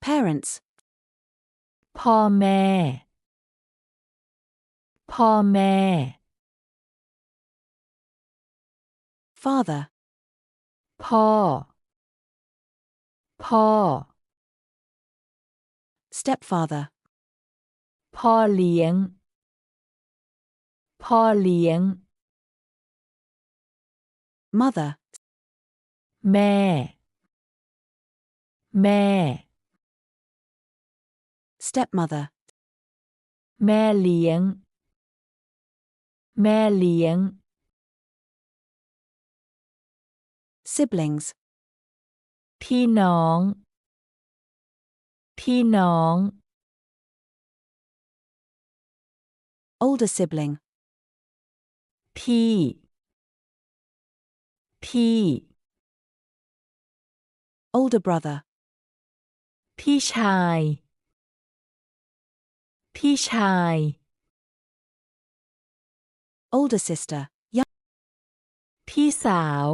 Parents. พ่อแม่ พ่อแม่ Father. พ่อ พ่อ Stepfather. พ่อเลี้ยง พ่อเลี้ยง Mother. แม่ แม่ Stepmother. แม่เลี้ยง แม่เลี้ยง Siblings. พี่น้อง พี่น้อง Older sibling. พี่ พี่ Older brother. พี่ชาย พี่ชาย Older sister. Young. พี่สาว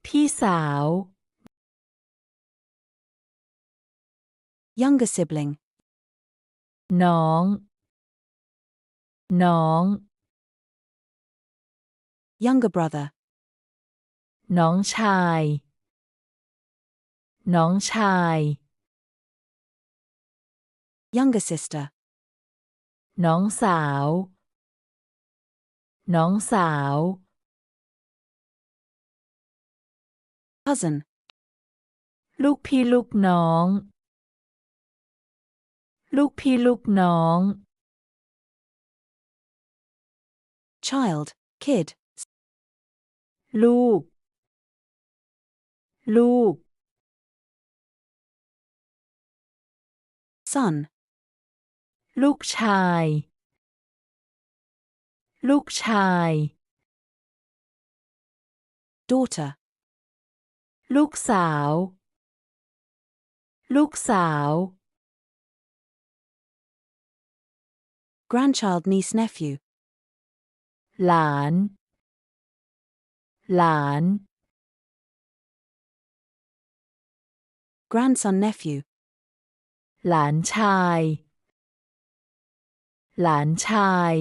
พี่สาว Younger sibling. น้อง น้อง Younger brother. น้องชาย น้องชาย Younger sister. น้องสาว น้องสาว Cousin. ลูกพี่ลูกน้อง ลูกพี่ลูกน้อง Child. Kid. ลูก ลูก Son. ลูกชาย ลูกชาย Daughter. ลูกสาว ลูกสาว Grandchild. Niece. Nephew. หลาน หลาน Grandson. Nephew. หลานชาย หลานชาย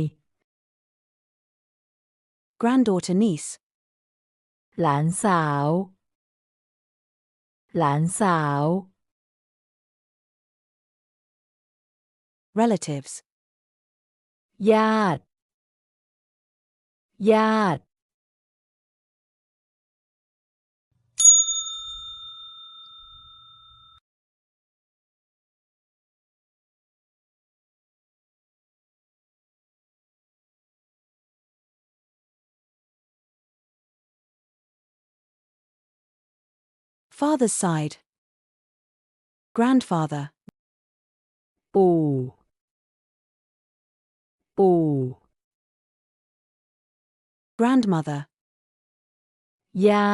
Granddaughter. Niece. หลานสาว หลานสาว Relatives. ญาติ ญาติ Father's side. Grandfather. ปู่ ปู่ Grandmother. ย่า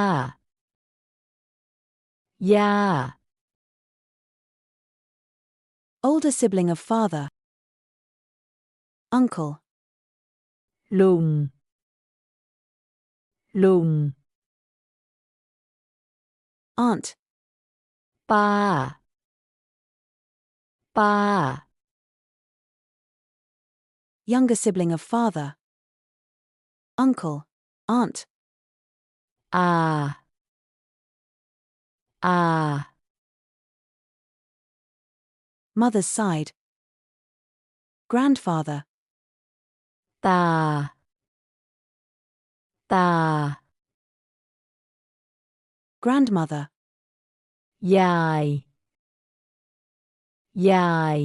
ย่า Older sibling of father. Uncle. ลุง ลุง Aunt. ป้า ป้า Younger sibling of father. Uncle. Aunt. อา อา Mother's side. Grandfather. ตา ตา Grandmother. ยาย ยาย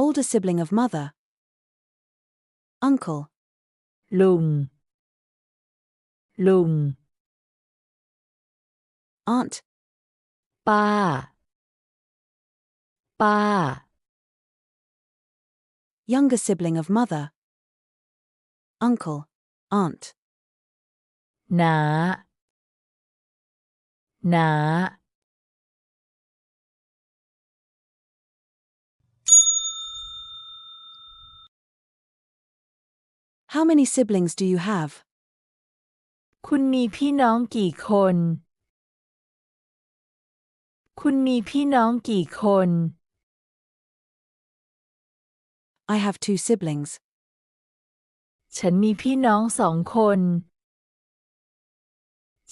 Older sibling of mother. Uncle. ลุง ลุง Aunt. ป้า ป้า Younger sibling of mother. Uncle. Aunt. น้า น้า How many siblings do you have? คุณมีพี่น้องกี่คน คุณมีพี่น้องกี่คน I have 2 siblings. ฉันมีพี่น้อง2 คน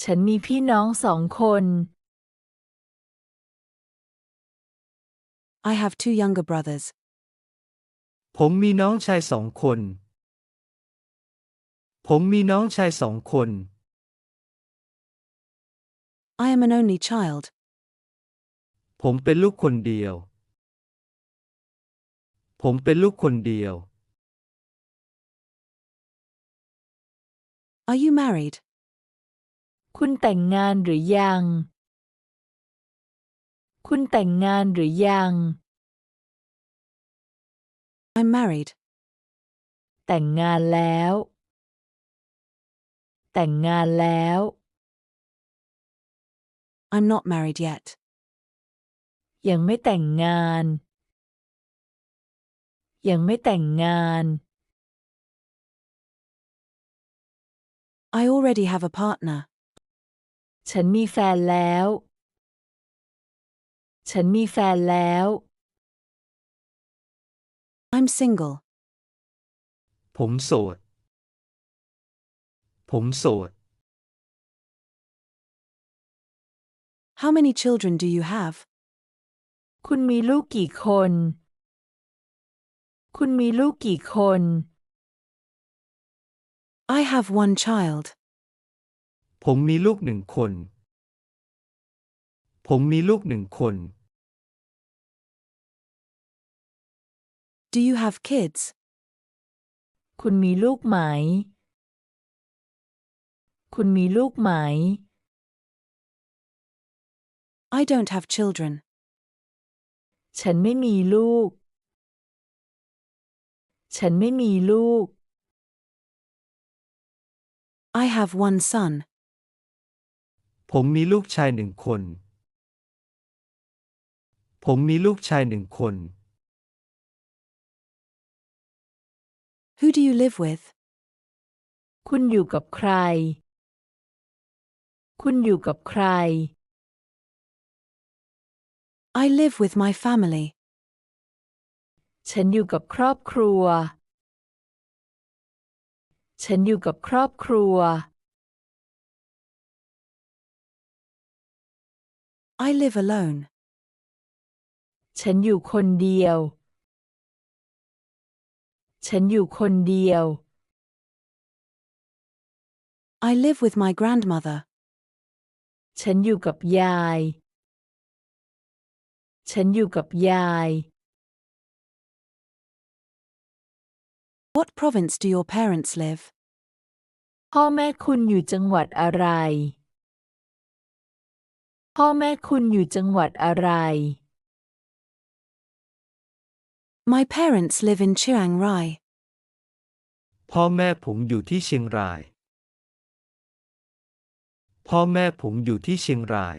ฉันมีพี่น้อง2 คน I have 2 younger brothers. ผมมีน้องชาย2 คน ผมมีน้องชาย2 คน I am an only child. ผมเป็นลูกคนเดียว ผมเป็นลูกคนเดียว Are you married? คุณแต่งงานหรือยัง คุณแต่งงานหรือยัง I'm married. แต่งงานแล้ว แต่งงานแล้ว I'm not married yet. ยังไม่แต่งงาน ยังไม่แต่งงาน I already have a partner. ฉันมีแฟนแล้ว ฉันมีแฟนแล้ว I'm single. ผมโสด ผมโสด How many children do you have? คุณมีลูกกี่คน คุณมีลูกกี่คน I have 1 child. ผมมีลูก1 คน ผมมีลูก1 คน Do you have kids? คุณมีลูกไหม คุณมีลูกไหม I don't have children. ฉันไม่มีลูก ฉันไม่มีลูก I have 1 son. ผมมีลูกชาย1 คน ผมมีลูกชาย1 คน Who do you live with? คุณอยู่กับใคร คุณอยู่กับใคร I live with my family. ฉันอยู่กับครอบครัว ฉันอยู่กับครอบครัว I live alone. ฉันอยู่คนเดียว ฉันอยู่คนเดียว I live with my grandmother. ฉันอยู่กับยาย ฉันอยู่กับยาย What province do your parents live? พ่อแม่คุณอยู่จังหวัดอะไร พ่อแม่คุณอยู่จังหวัดอะไร My parents live in Chiang Rai. พ่อแม่ผมอยู่ที่เชียงราย พ่อแม่ผมอยู่ที่เชียงราย